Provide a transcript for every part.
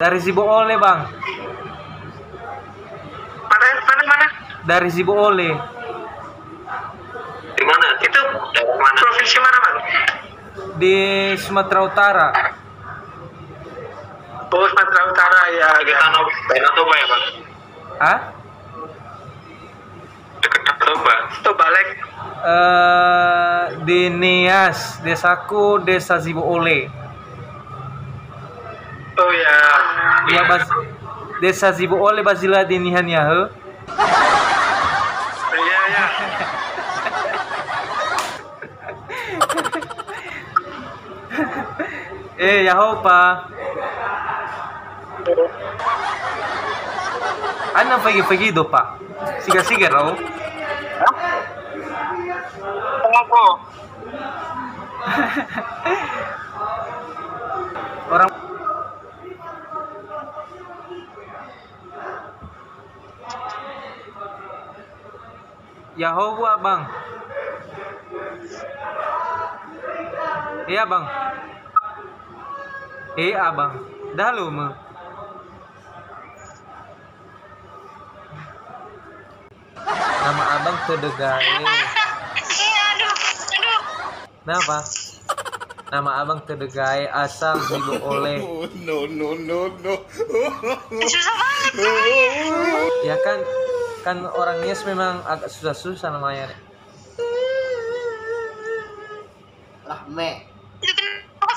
Dari Zibo Ole, Bang. Mana? Dari Zibo Ole. Di mana? Itu dari mana? Provinsi mana, Bang? Di Sumatera Utara. Oh, Sumatera Utara ya. Dekat Danau Toba ya, Bang? Hah? Dekat Danau Toba. Toba Lek. Di Nias, desaku Desa Zibo Ole. Oh ya. Iya, Desa Zibo Ole Basila di Nihan ya, he? Iya, ya. Ya hopa. Ano pagi-pagi do, Pak? Siga-siga raw. Kenapa? Orang Yahoo, Bang. Iya, Bang. Iya, Bang. Dah lu mah. Nama abang Tedegai. Aduh. Kenapa? Nama abang Tedegai asal Zibo Ole. No. Susah banget. Ya kan orangnya memang agak susah namanya. Lah, Me. Itu kenapa?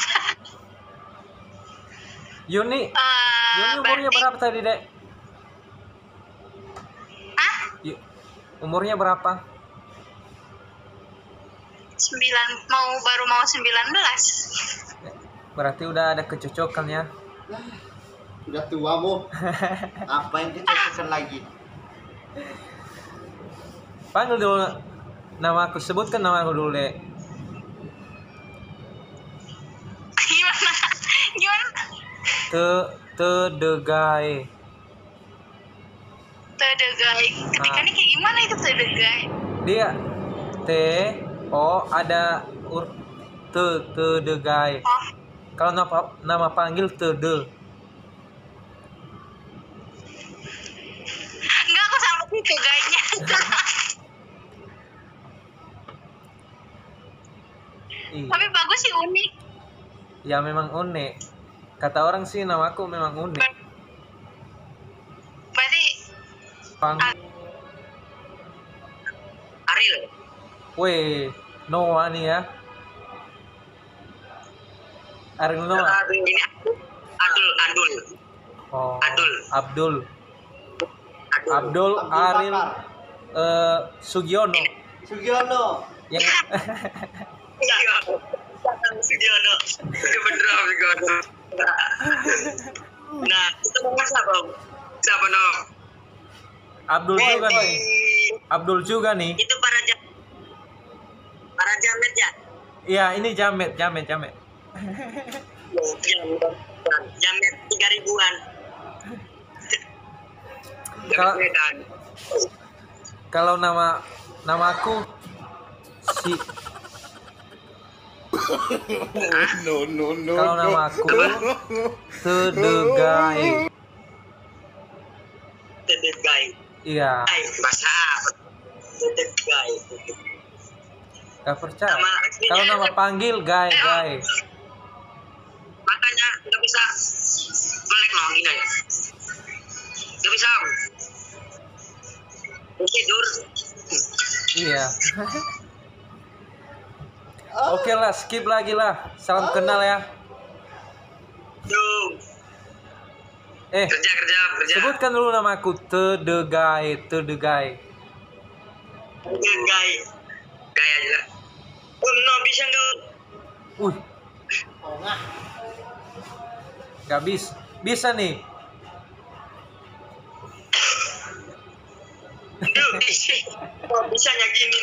Yuni umurnya Berarti- berapa tadi, Dek? Hah? Umurnya berapa? 9 baru mau 19. Berarti udah ada kecocokan ya. Udah tua, Bu. Apa yang dicocokkan lagi? Panggil dulu nama aku, sebutkan nama aku dulu, Dek. Gimana? Tedegai. Tedegai. Ketikannya kayak gimana itu tedegai? Dia ada Tedegai. Oh, Kalau nama panggil Tede. enggak, aku sama itu gayanya. Iya. Tapi bagus sih, unik. Ya memang unik. Kata orang sih namaku memang unik. Berarti Pang. Ariel. Weh, Noah nih ya. Ariel Noah. Ini Adul. Oh, Abdul. Abdul Ariel Sugiono. Sugiono. Yang Iya. Sugiono. Itu beneran Sugiono. Nah, itu siapa no? Abdul juga nih. Abdul juga nih. Itu para jamet ya. Iya, ini jamet. Jamet 3.000-an. Kalau namaku si No. kalau namaku Tedegai. Tedegai. Iya, Bahasa apa? Tedegai. gak percaya. Nama aslinya Kalau nama panggil Gai. Makanya nggak bisa melek no gini ya. Nggak bisa. Tidur. Iya. Oke lah, skip lagi lah. Salam kenal ya. Duh. Kerja. Sebutkan dulu namaku Tedegai. Tedegai. Gaya aja. Oh, no, bisa nggak? Oh, nggak. Gak bisa nih. Duh, bisa gini.